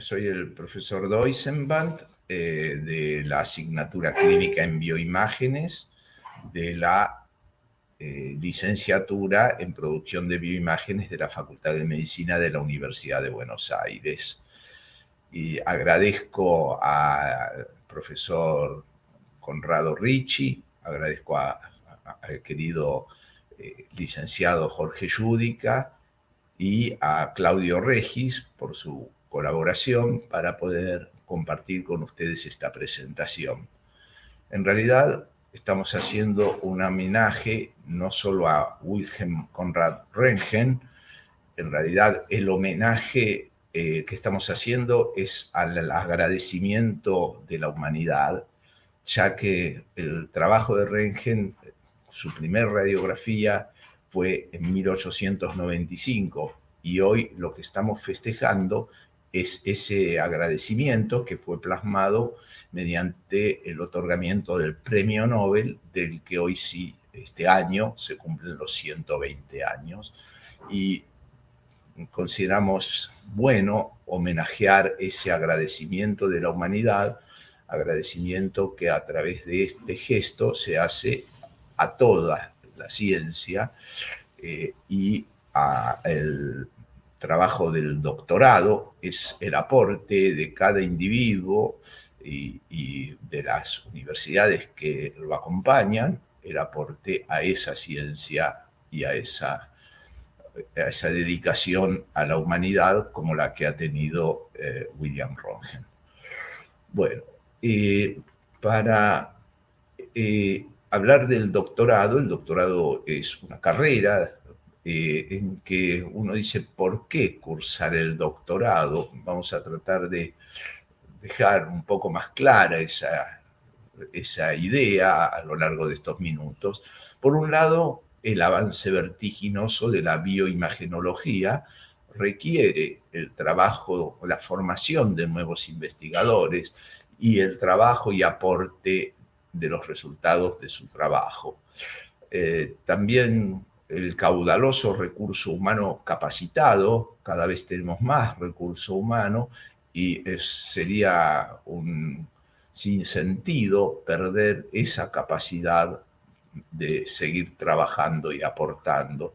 Soy el profesor Doisenband de la asignatura clínica en bioimágenes de la licenciatura en producción de bioimágenes de la Facultad de Medicina de la Universidad de Buenos Aires. Y agradezco al profesor Conrado Ricci, agradezco al querido licenciado Jorge Yudica y a Claudio Regis por su colaboración para poder compartir con ustedes esta presentación. En realidad estamos haciendo un homenaje no solo a Wilhelm Conrad Röntgen, en realidad el homenaje que estamos haciendo es al agradecimiento de la humanidad, ya que el trabajo de Röntgen, su primer radiografía fue en 1895 y hoy lo que estamos festejando es ese agradecimiento que fue plasmado mediante el otorgamiento del Premio Nobel, del que hoy sí, este año, se cumplen los 120 años. Y consideramos bueno homenajear ese agradecimiento de la humanidad, agradecimiento que a través de este gesto se hace a toda la ciencia y el trabajo del doctorado es el aporte de cada individuo y de las universidades que lo acompañan, el aporte a esa ciencia y a esa dedicación a la humanidad como la que ha tenido William Röntgen. Bueno, para hablar del doctorado, el doctorado es una carrera en que uno dice, ¿por qué cursar el doctorado? Vamos a tratar de dejar un poco más clara esa idea a lo largo de estos minutos. Por un lado, el avance vertiginoso de la bioimagenología requiere el trabajo, la formación de nuevos investigadores y el trabajo y aporte de los resultados de su trabajo. También el caudaloso recurso humano capacitado, cada vez tenemos más recurso humano y sería un sinsentido perder esa capacidad de seguir trabajando y aportando.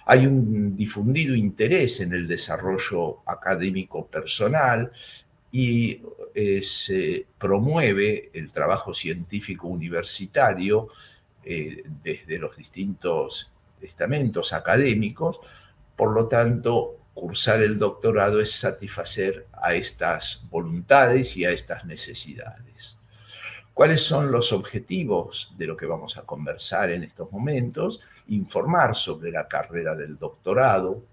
Hay un difundido interés en el desarrollo académico personal y se promueve el trabajo científico universitario desde los distintos estamentos académicos. Por lo tanto, cursar el doctorado es satisfacer a estas voluntades y a estas necesidades. ¿Cuáles son los objetivos de lo que vamos a conversar en estos momentos? Informar sobre la carrera del doctorado,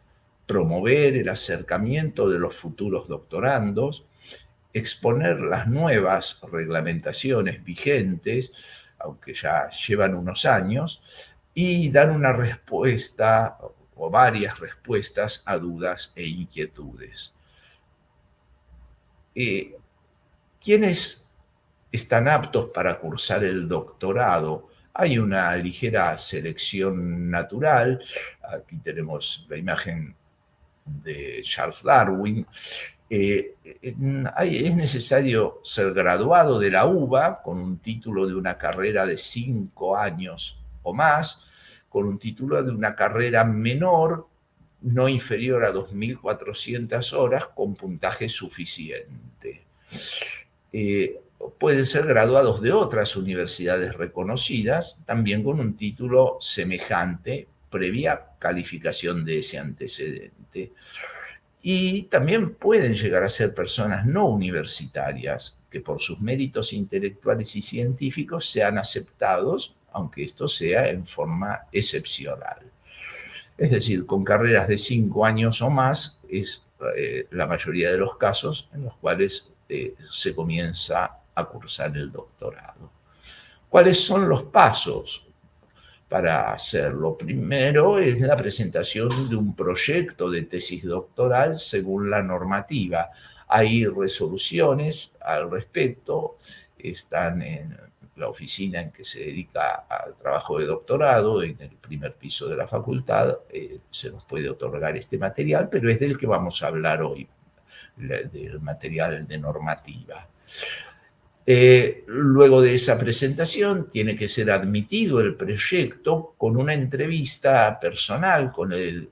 promover el acercamiento de los futuros doctorandos, exponer las nuevas reglamentaciones vigentes, aunque ya llevan unos años, y dar una respuesta o varias respuestas a dudas e inquietudes. ¿Quiénes están aptos para cursar el doctorado? Hay una ligera selección natural. Aquí tenemos la imagen de Charles Darwin. Es necesario ser graduado de la UBA con un título de una carrera de 5 años o más, con un título de una carrera menor, no inferior a 2.400 horas, con puntaje suficiente. Pueden ser graduados de otras universidades reconocidas, también con un título semejante, previa calificación de ese antecedente. Y también pueden llegar a ser personas no universitarias que por sus méritos intelectuales y científicos sean aceptados, aunque esto sea en forma excepcional. Es decir, con carreras de 5 años o más es la mayoría de los casos en los cuales se comienza a cursar el doctorado. ¿Cuáles son los pasos para hacerlo? Primero es la presentación de un proyecto de tesis doctoral según la normativa. Hay resoluciones al respecto, están en la oficina en que se dedica al trabajo de doctorado, en el primer piso de la facultad, se nos puede otorgar este material, pero es del que vamos a hablar hoy. del material de normativa. Luego de esa presentación tiene que ser admitido el proyecto con una entrevista personal con el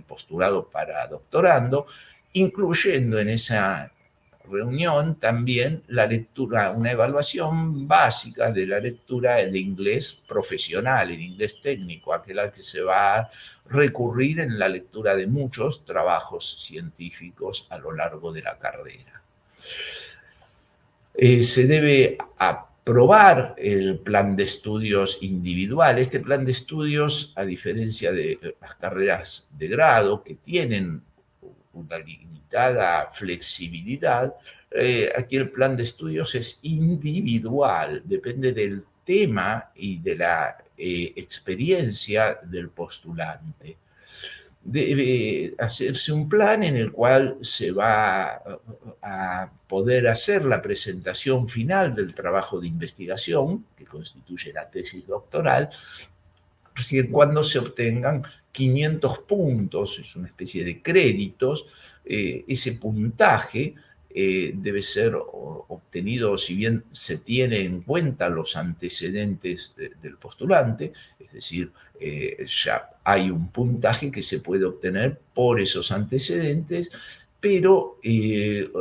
postulado para doctorando, incluyendo en esa reunión también la lectura, una evaluación básica de la lectura de inglés profesional, el inglés técnico, aquel al que se va a recurrir en la lectura de muchos trabajos científicos a lo largo de la carrera. Se debe aprobar el plan de estudios individual. Este plan de estudios, a diferencia de las carreras de grado, que tienen una limitada flexibilidad, aquí el plan de estudios es individual, depende del tema y de la experiencia del postulante. Debe hacerse un plan en el cual se va a poder hacer la presentación final del trabajo de investigación, que constituye la tesis doctoral, cuando se obtengan 500 puntos, es una especie de créditos. Ese puntaje debe ser obtenido, si bien se tiene en cuenta los antecedentes del postulante, es decir, ya hay un puntaje que se puede obtener por esos antecedentes, pero,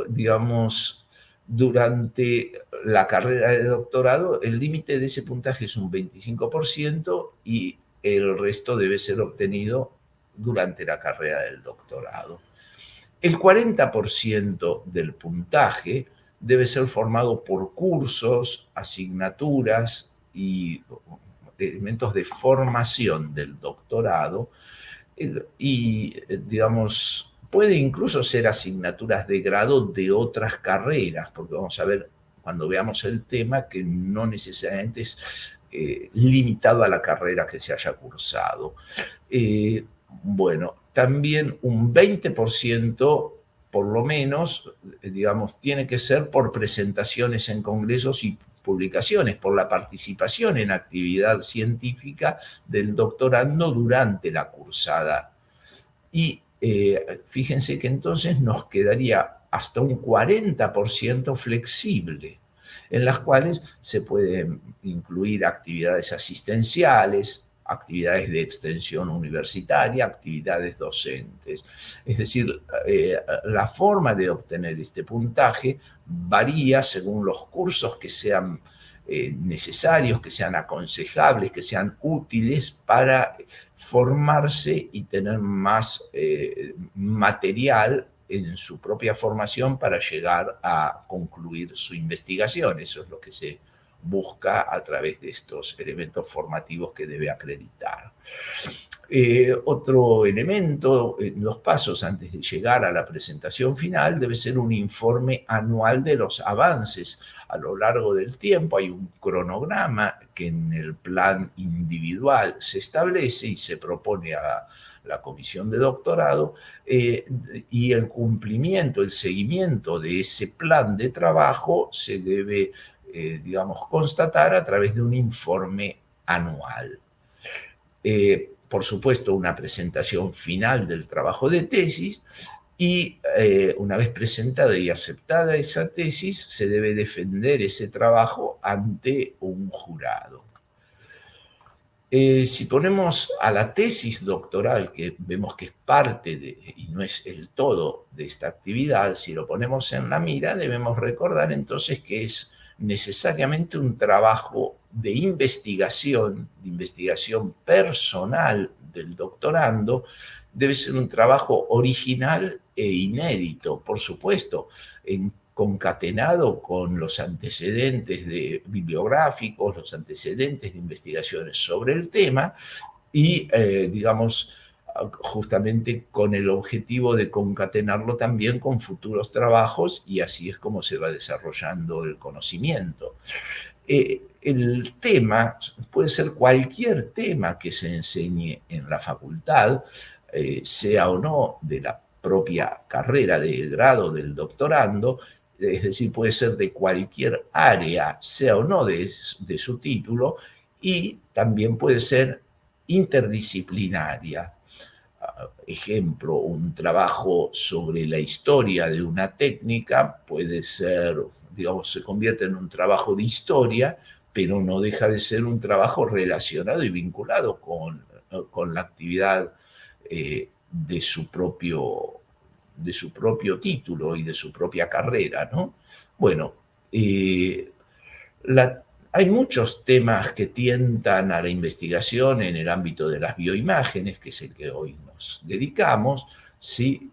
digamos, durante la carrera de doctorado, el límite de ese puntaje es un 25% y el resto debe ser obtenido durante la carrera del doctorado. El 40% del puntaje debe ser formado por cursos, asignaturas y elementos de formación del doctorado y, digamos, puede incluso ser asignaturas de grado de otras carreras, porque vamos a ver cuando veamos el tema que no necesariamente es limitado a la carrera que se haya cursado. Bueno, también un 20% por lo menos, digamos, tiene que ser por presentaciones en congresos y publicaciones, por la participación en actividad científica del doctorando durante la cursada. Y fíjense que entonces nos quedaría hasta un 40% flexible, en las cuales se pueden incluir actividades asistenciales, actividades de extensión universitaria, actividades docentes. Es decir, la forma de obtener este puntaje varía según los cursos que sean necesarios, que sean aconsejables, que sean útiles para formarse y tener más material en su propia formación para llegar a concluir su investigación. Eso es lo que se busca a través de estos elementos formativos que debe acreditar. Otro elemento en los pasos antes de llegar a la presentación final debe ser un informe anual de los avances a lo largo del tiempo. Hay un cronograma que en el plan individual se establece y se propone a la comisión de doctorado, y el cumplimiento, el seguimiento de ese plan de trabajo se debe, digamos, constatar a través de un informe anual. Por supuesto, una presentación final del trabajo de tesis y una vez presentada y aceptada esa tesis, se debe defender ese trabajo ante un jurado. Si ponemos a la tesis doctoral, que vemos que es parte y no es el todo de esta actividad, si lo ponemos en la mira, debemos recordar entonces que es necesariamente un trabajo de investigación personal del doctorando. Debe ser un trabajo original e inédito, por supuesto, concatenado con los antecedentes bibliográficos, los antecedentes de investigaciones sobre el tema y, digamos, justamente con el objetivo de concatenarlo también con futuros trabajos, y así es como se va desarrollando el conocimiento. El tema puede ser cualquier tema que se enseñe en la facultad, sea o no de la propia carrera de grado del doctorando, es decir, puede ser de cualquier área, sea o no de su título, y también puede ser interdisciplinaria. ejemplo, un trabajo sobre la historia de una técnica puede ser, digamos, se convierte en un trabajo de historia, pero no deja de ser un trabajo relacionado y vinculado con la actividad de su propio título y de su propia carrera, ¿no? Bueno, hay muchos temas que tientan a la investigación en el ámbito de las bioimágenes, que es el que hoy nos dedicamos, ¿sí?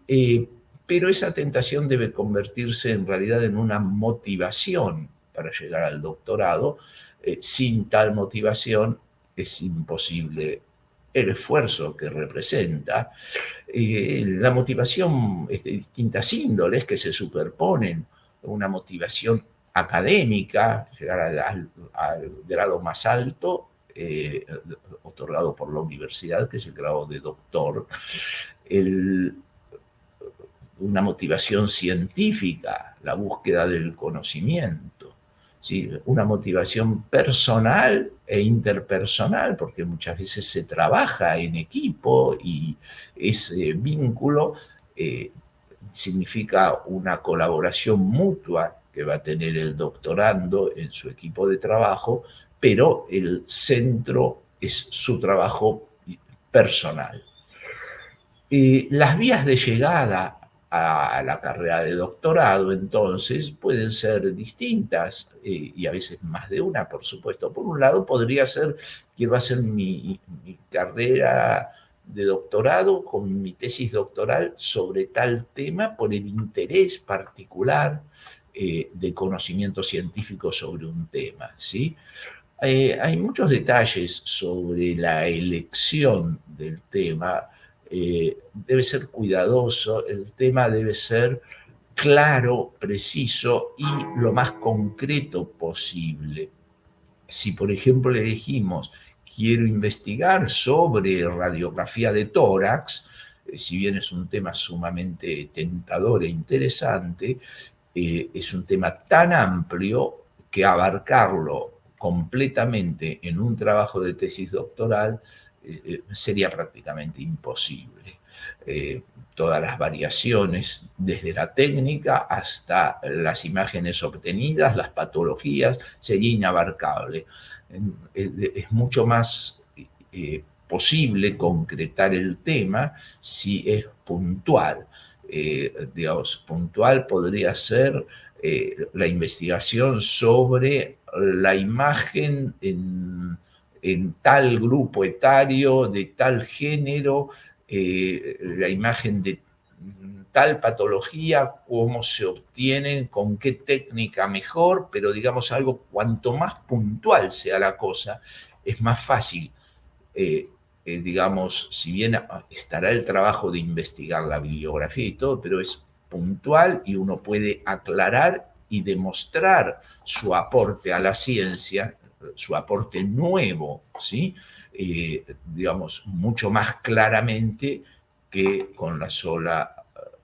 Pero esa tentación debe convertirse en realidad en una motivación para llegar al doctorado. Sin tal motivación es imposible el esfuerzo que representa. La motivación es de distintas índoles que se superponen, una motivación académica, llegar al grado más alto, otorgado por la universidad, que es el grado de doctor, una motivación científica, la búsqueda del conocimiento, ¿sí? Una motivación personal e interpersonal, porque muchas veces se trabaja en equipo y ese vínculo significa una colaboración mutua que va a tener el doctorando en su equipo de trabajo, pero el centro es su trabajo personal. Las vías de llegada a la carrera de doctorado, entonces, pueden ser distintas y a veces más de una, por supuesto. Por un lado, podría ser, quiero hacer mi carrera de doctorado con mi tesis doctoral sobre tal tema por el interés particular de conocimiento científico sobre un tema, ¿sí? Hay muchos detalles sobre la elección del tema. Debe ser cuidadoso, el tema debe ser claro, preciso y lo más concreto posible. Si, por ejemplo, le dijimos, quiero investigar sobre radiografía de tórax, si bien es un tema sumamente tentador e interesante, es un tema tan amplio que abarcarlo completamente en un trabajo de tesis doctoral sería prácticamente imposible. Todas las variaciones, desde la técnica hasta las imágenes obtenidas, las patologías, sería inabarcable. Es mucho más posible concretar el tema si es puntual. Digamos, puntual podría ser la investigación sobre la imagen en tal grupo etario, de tal género, la imagen de tal patología, cómo se obtienen, con qué técnica mejor, pero digamos algo, cuanto más puntual sea la cosa, es más fácil, digamos, si bien estará el trabajo de investigar la bibliografía y todo, pero es puntual y uno puede aclarar y demostrar su aporte a la ciencia, su aporte nuevo, ¿sí? Digamos, mucho más claramente que con la sola,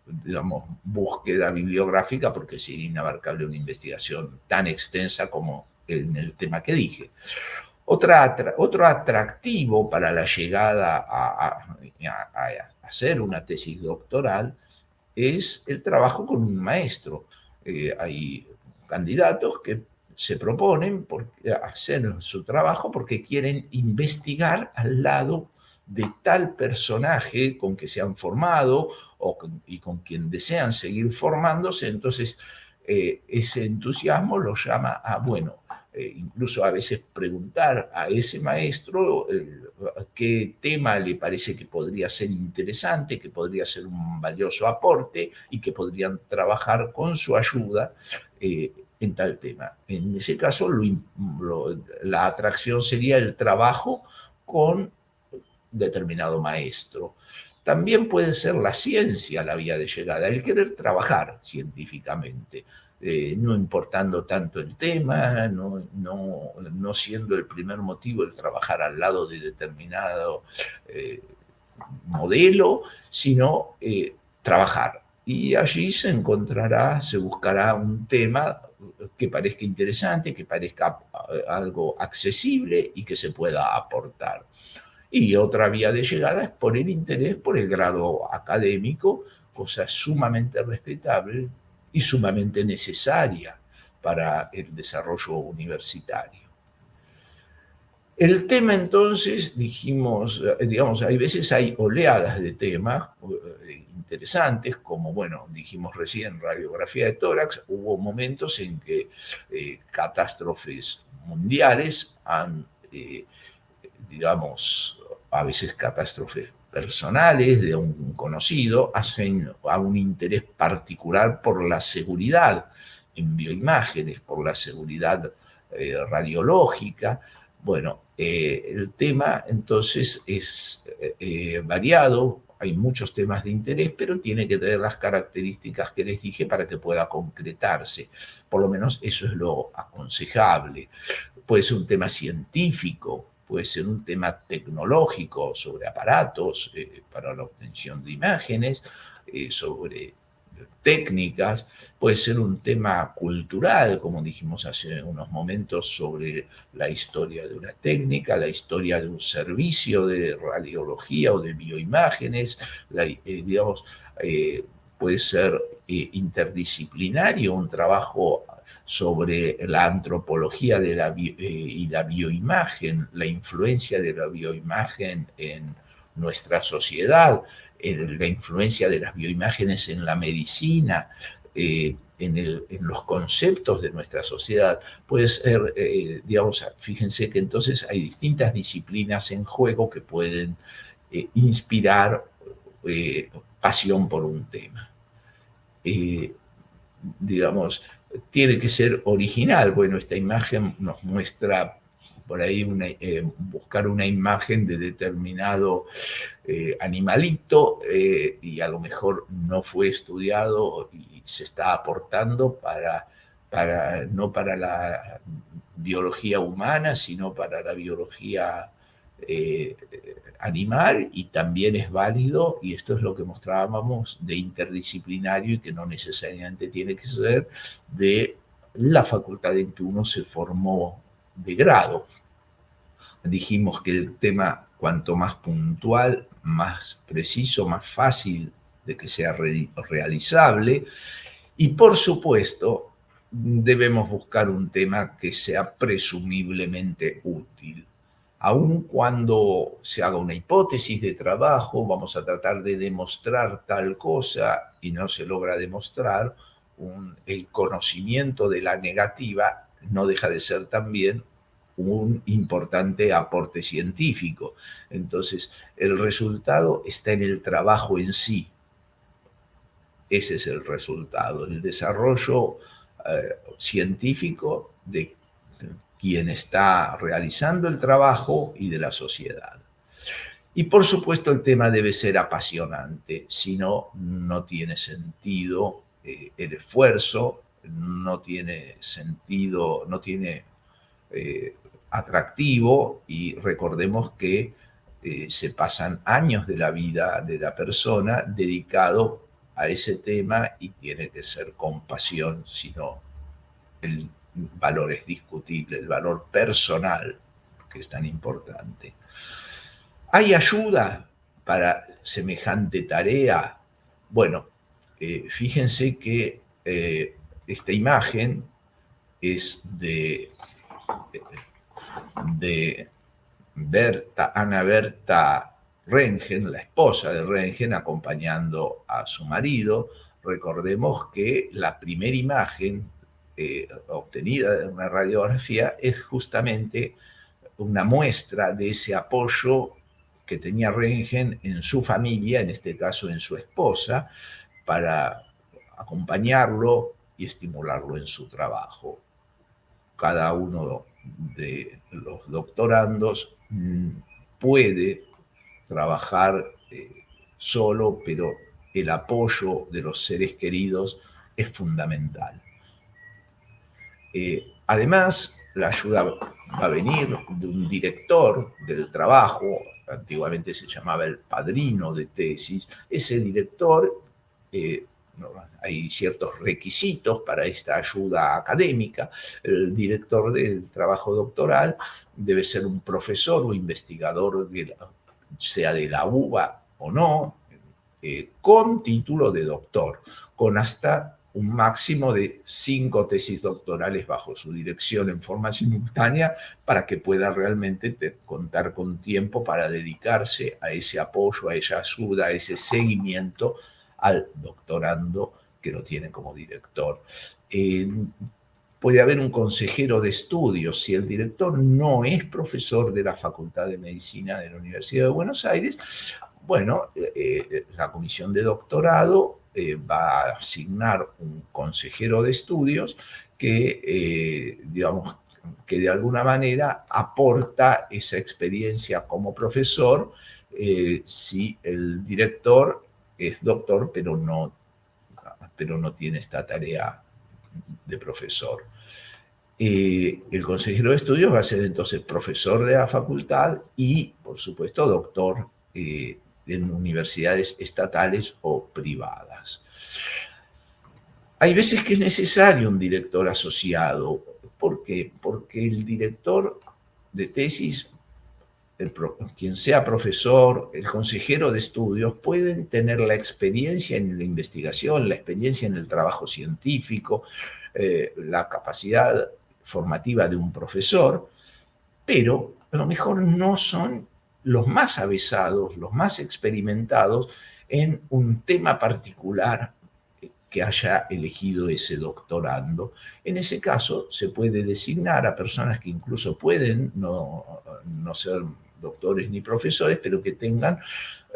digamos, búsqueda bibliográfica, porque sería inabarcable una investigación tan extensa como en el tema que dije. Otro atractivo para la llegada a hacer una tesis doctoral es el trabajo con un maestro. Hay candidatos que se proponen hacer su trabajo porque quieren investigar al lado de tal personaje con que se han formado y con quien desean seguir formándose. Entonces, ese entusiasmo los llama a, bueno, incluso a veces preguntar a ese maestro qué tema le parece que podría ser interesante, que podría ser un valioso aporte y que podrían trabajar con su ayuda en tal tema. En ese caso, la atracción sería el trabajo con determinado maestro. También puede ser la ciencia la vía de llegada, el querer trabajar científicamente. No importando tanto el tema, no siendo el primer motivo el trabajar al lado de determinado modelo, sino trabajar. Y allí se buscará un tema que parezca interesante, que parezca algo accesible y que se pueda aportar. Y otra vía de llegada es por el interés por el grado académico, cosa sumamente respetable y sumamente necesaria para el desarrollo universitario. El tema entonces, dijimos, digamos, hay veces hay oleadas de temas interesantes, como, bueno, dijimos recién, radiografía de tórax. Hubo momentos en que catástrofes mundiales han, digamos, a veces catástrofes personales de un conocido, hacen a un interés particular por la seguridad en bioimágenes, por la seguridad radiológica. Bueno, el tema entonces es variado, hay muchos temas de interés, pero tiene que tener las características que les dije para que pueda concretarse. Por lo menos eso es lo aconsejable. Puede ser un tema científico, puede ser un tema tecnológico sobre aparatos para la obtención de imágenes, sobre técnicas, puede ser un tema cultural, como dijimos hace unos momentos, sobre la historia de una técnica, la historia de un servicio de radiología o de bioimágenes, digamos, puede ser interdisciplinario, un trabajo sobre la antropología de y la bioimagen, la influencia de la bioimagen en nuestra sociedad, la influencia de las bioimágenes en la medicina, en los conceptos de nuestra sociedad. Puede ser, digamos, fíjense que entonces hay distintas disciplinas en juego que pueden inspirar pasión por un tema. Digamos, tiene que ser original. Bueno, esta imagen nos muestra por ahí buscar una imagen de determinado animalito y a lo mejor no fue estudiado y se está aportando no para la biología humana, sino para la biología animal, y también es válido, y esto es lo que mostrábamos, de interdisciplinario, y que no necesariamente tiene que ser de la facultad en que uno se formó de grado. Dijimos que el tema, cuanto más puntual, más preciso, más fácil de que sea realizable, y por supuesto debemos buscar un tema que sea presumiblemente útil. Aun cuando se haga una hipótesis de trabajo, vamos a tratar de demostrar tal cosa y no se logra demostrar, el conocimiento de la negativa no deja de ser también un importante aporte científico. Entonces, el resultado está en el trabajo en sí. Ese es el resultado, el desarrollo científico de quien está realizando el trabajo y de la sociedad. Y por supuesto el tema debe ser apasionante, si no, no tiene sentido el esfuerzo, no tiene sentido, no tiene atractivo, y recordemos que se pasan años de la vida de la persona dedicado a ese tema, y tiene que ser con pasión, si no, el valor es discutible, el valor personal, que es tan importante. ¿Hay ayuda para semejante tarea? Bueno, fíjense que esta imagen es de Ana Berta Röntgen, la esposa de Röntgen, acompañando a su marido. Recordemos que la primera imagen obtenida de una radiografía es justamente una muestra de ese apoyo que tenía Röntgen en su familia, en este caso en su esposa, para acompañarlo y estimularlo en su trabajo. Cada uno de los doctorandos puede trabajar solo, pero el apoyo de los seres queridos es fundamental. Además, la ayuda va a venir de un director del trabajo, antiguamente se llamaba el padrino de tesis. Ese director, hay ciertos requisitos para esta ayuda académica. El director del trabajo doctoral debe ser un profesor o investigador sea de la UBA o no, con título de doctor, con hasta un máximo de 5 tesis doctorales bajo su dirección en forma simultánea para que pueda realmente contar con tiempo para dedicarse a ese apoyo, a esa ayuda, a ese seguimiento al doctorando que lo tiene como director. Puede haber un consejero de estudios. Si el director no es profesor de la Facultad de Medicina de la Universidad de Buenos Aires, bueno, la comisión de doctorado va a asignar un consejero de estudios que, digamos, que de alguna manera aporta esa experiencia como profesor si el director es doctor, pero no tiene esta tarea de profesor. El consejero de estudios va a ser entonces profesor de la facultad y, por supuesto, doctor en universidades estatales o privadas. Hay veces que es necesario un director asociado. ¿Por qué? Porque el director de tesis, quien sea profesor, el consejero de estudios, pueden tener la experiencia en la investigación, la experiencia en el trabajo científico, la capacidad formativa de un profesor, pero a lo mejor no son los más avesados, los más experimentados en un tema particular que haya elegido ese doctorando. En ese caso, se puede designar a personas que incluso pueden no ser doctores ni profesores, pero que tengan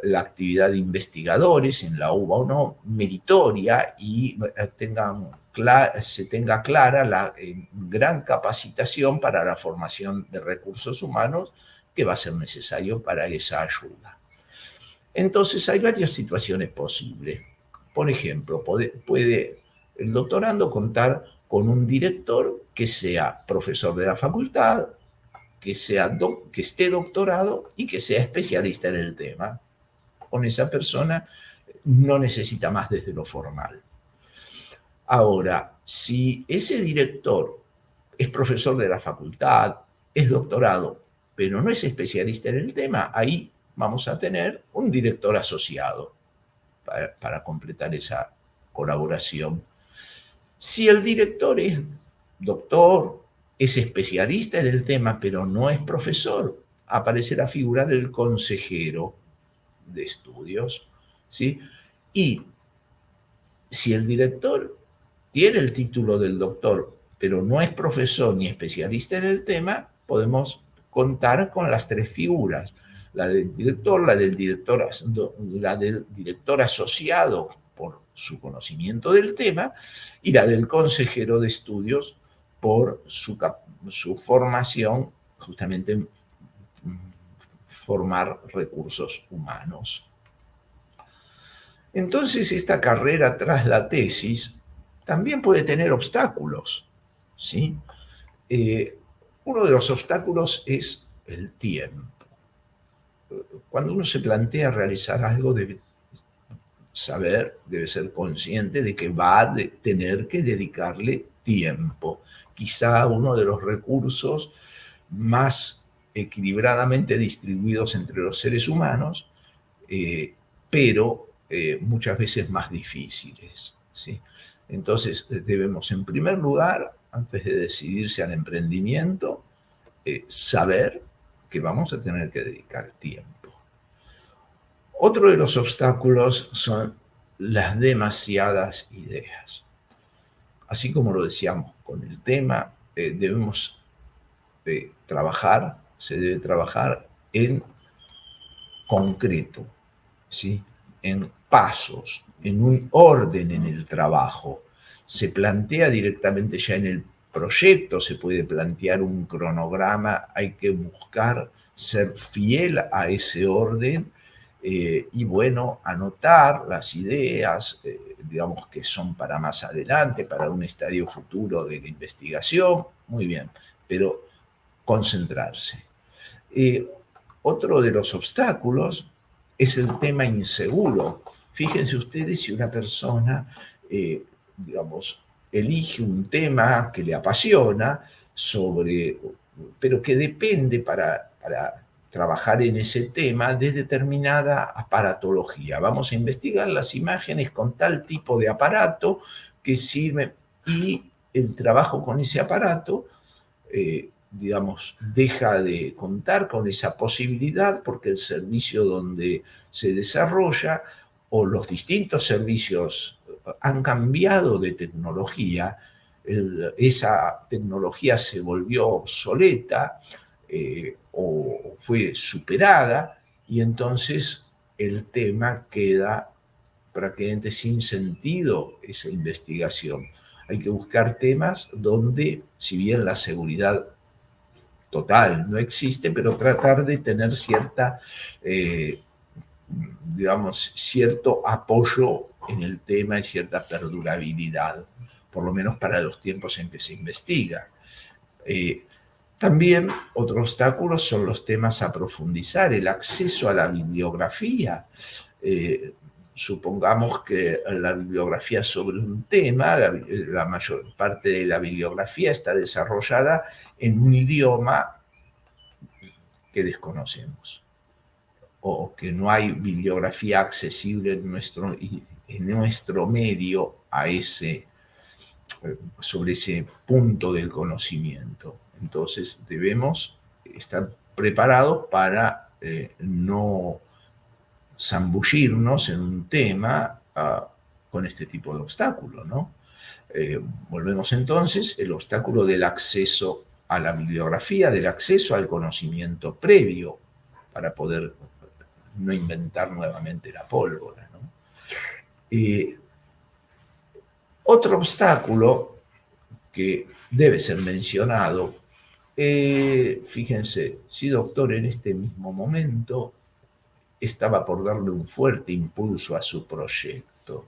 la actividad de investigadores en la UBA o no, meritoria, y se tenga clara la gran capacitación para la formación de recursos humanos que va a ser necesario para esa ayuda. Entonces, hay varias situaciones posibles. Por ejemplo, puede el doctorando contar con un director que sea profesor de la facultad, que esté doctorado y que sea especialista en el tema. Con esa persona no necesita más desde lo formal. Ahora, si ese director es profesor de la facultad, es doctorado, pero no es especialista en el tema, ahí vamos a tener un director asociado para completar esa colaboración. Si el director es doctor, es especialista en el tema, pero no es profesor, aparece la figura del consejero de estudios, ¿sí? Y si el director tiene el título del doctor, pero no es profesor ni especialista en el tema, podemos contar con las 3 figuras: la del director, la del director asociado por su conocimiento del tema y la del consejero de estudios por su formación justamente en formar recursos humanos. Entonces, esta carrera tras la tesis también puede tener obstáculos, ¿sí? Uno de los obstáculos es el tiempo. Cuando uno se plantea realizar algo, debe ser consciente de que va a tener que dedicarle tiempo. Quizá uno de los recursos más equilibradamente distribuidos entre los seres humanos, pero muchas veces más difíciles, ¿sí? Entonces debemos, en primer lugar, antes de decidirse al emprendimiento, saber que vamos a tener que dedicar tiempo. Otro de los obstáculos son las demasiadas ideas. Así como lo decíamos con el tema, debemos se debe trabajar en concreto, ¿sí? En pasos, en un orden en el trabajo. Se plantea directamente ya en el proyecto, se puede plantear un cronograma, hay que buscar ser fiel a ese orden y bueno, anotar las ideas, digamos que son para más adelante, para un estadio futuro de la investigación, muy bien, pero concentrarse. Otro de los obstáculos es el tema inseguro. Fíjense ustedes si una persona, digamos, elige un tema que le apasiona, pero que depende para trabajar en ese tema de determinada aparatología. Vamos a investigar las imágenes con tal tipo de aparato que sirve, y el trabajo con ese aparato, digamos, deja de contar con esa posibilidad porque el servicio donde se desarrolla o los distintos servicios han cambiado de tecnología, esa tecnología se volvió obsoleta, o fue superada, y entonces el tema queda prácticamente sin sentido, esa investigación. Hay que buscar temas donde, si bien la seguridad total no existe, pero tratar de tener cierta, digamos, cierto apoyo en el tema y cierta perdurabilidad, por lo menos para los tiempos en que se investiga. También otro obstáculo son los temas a profundizar, el acceso a la bibliografía. Supongamos que la bibliografía sobre un tema, la mayor parte de la bibliografía está desarrollada en un idioma que desconocemos, o que no hay bibliografía accesible en nuestro medio sobre ese punto del conocimiento. Entonces debemos estar preparados para no zambullirnos en un tema con este tipo de obstáculo, ¿no? Volvemos entonces, el obstáculo del acceso a la bibliografía, del acceso al conocimiento previo, para poder no inventar nuevamente la pólvora, ¿no? Otro obstáculo que debe ser mencionado, fíjense, sí, doctor, en este mismo momento estaba por darle un fuerte impulso a su proyecto.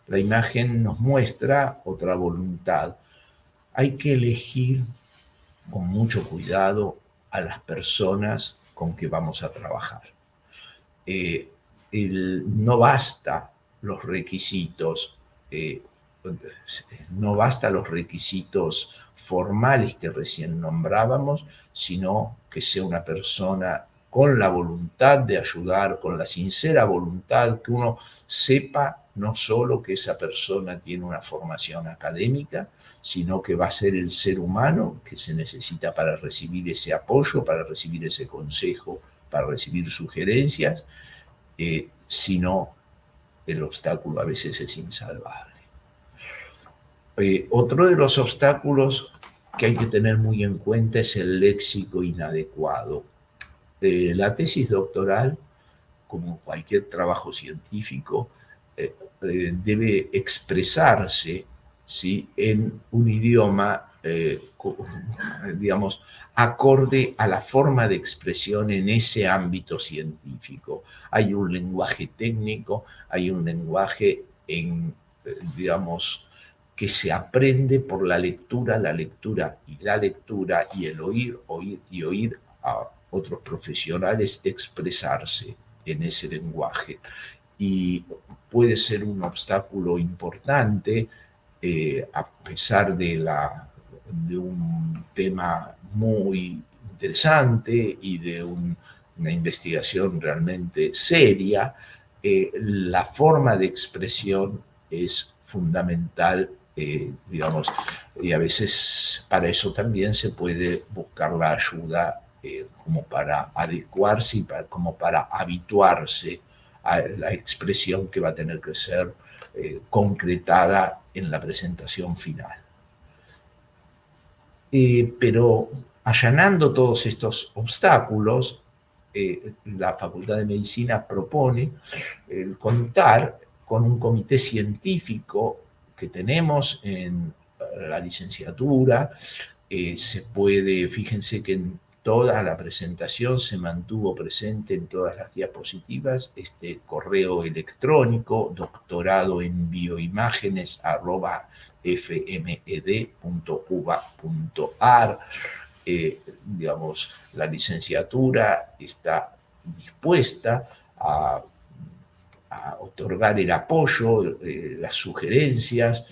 La imagen nos muestra otra voluntad. Hay que elegir con mucho cuidado a las personas con que vamos a trabajar. No basta los requisitos, no basta los requisitos formales que recién nombrábamos, sino que sea una persona con la voluntad de ayudar, con la sincera voluntad, que uno sepa no solo que esa persona tiene una formación académica, sino que va a ser el ser humano que se necesita para recibir ese apoyo, para recibir ese consejo, para recibir sugerencias, sino el obstáculo a veces es insalvable. Otro de los obstáculos que hay que tener muy en cuenta es el léxico inadecuado. La tesis doctoral, como cualquier trabajo científico, debe expresarse, ¿sí?, en un idioma, digamos, acorde a la forma de expresión en ese ámbito científico. Hay un lenguaje técnico, hay un lenguaje digamos, que se aprende por la lectura y el oír a otros profesionales expresarse en ese lenguaje. Y puede ser un obstáculo importante, a pesar de un tema muy interesante y de una investigación realmente seria. La forma de expresión es fundamental, digamos, y a veces para eso también se puede buscar la ayuda, como para adecuarse y como para habituarse a la expresión que va a tener que ser concretada en la presentación final. Pero allanando todos estos obstáculos, la Facultad de Medicina propone contar con un comité científico que tenemos en la licenciatura. Fíjense que en toda la presentación se mantuvo presente en todas las diapositivas este correo electrónico, doctorado@fmed.uba.ar. Digamos, la licenciatura está dispuesta a otorgar el apoyo, las sugerencias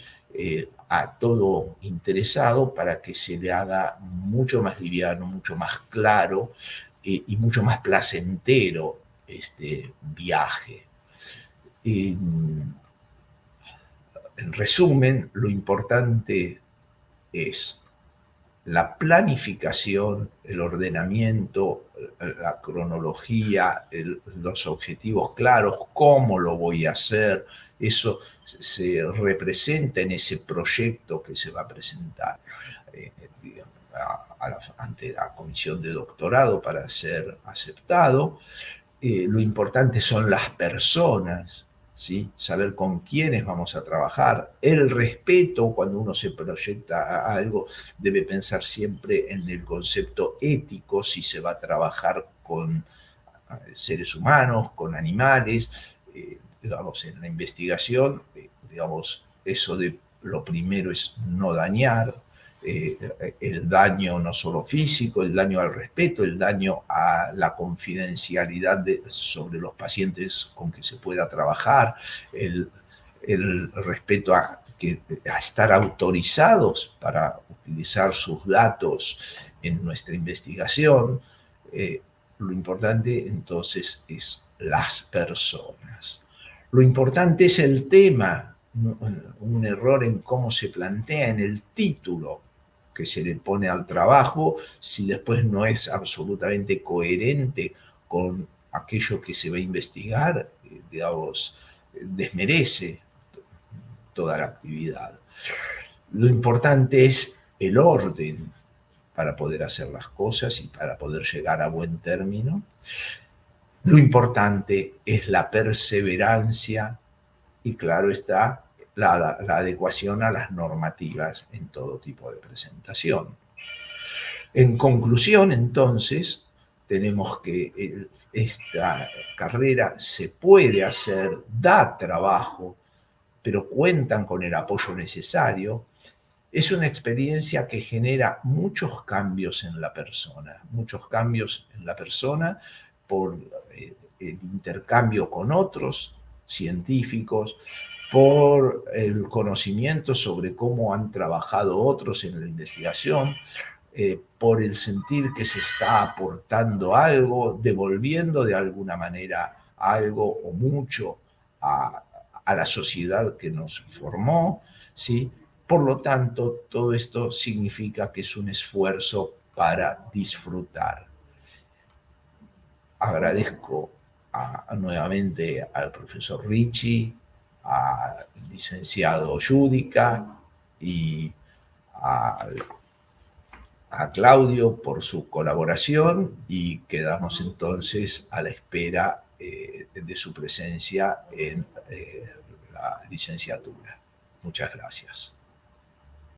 a todo interesado para que se le haga mucho más liviano, mucho más claro y mucho más placentero este viaje. En resumen, lo importante es la planificación, el ordenamiento, la cronología, los objetivos claros, cómo lo voy a hacer. Eso se representa en ese proyecto que se va a presentar ante la comisión de doctorado para ser aceptado. Lo importante son las personas, ¿sí? Saber con quiénes vamos a trabajar. El respeto, cuando uno se proyecta a algo, debe pensar siempre en el concepto ético, si se va a trabajar con seres humanos, con animales. Digamos, en la investigación, digamos, eso de lo primero es no dañar. El daño no solo físico, el daño al respeto, el daño a la confidencialidad sobre los pacientes con que se pueda trabajar, el respeto a estar autorizados para utilizar sus datos en nuestra investigación. Lo importante entonces es las personas. Lo importante es el tema, un error en cómo se plantea en el título que se le pone al trabajo, si después no es absolutamente coherente con aquello que se va a investigar, digamos, desmerece toda la actividad. Lo importante es el orden para poder hacer las cosas y para poder llegar a buen término. Lo importante es la perseverancia y, claro está, la adecuación a las normativas en todo tipo de presentación. En conclusión, entonces, tenemos que esta carrera se puede hacer, da trabajo, pero cuentan con el apoyo necesario. Es una experiencia que genera muchos cambios en la persona por el intercambio con otros científicos, por el conocimiento sobre cómo han trabajado otros en la investigación, por el sentir que se está aportando algo, devolviendo de alguna manera algo o mucho a la sociedad que nos formó, ¿sí? Por lo tanto, todo esto significa que es un esfuerzo para disfrutar. Agradezco nuevamente al profesor Ricci, al licenciado Yudica y a Claudio por su colaboración, y quedamos entonces a la espera de su presencia en la licenciatura. Muchas gracias.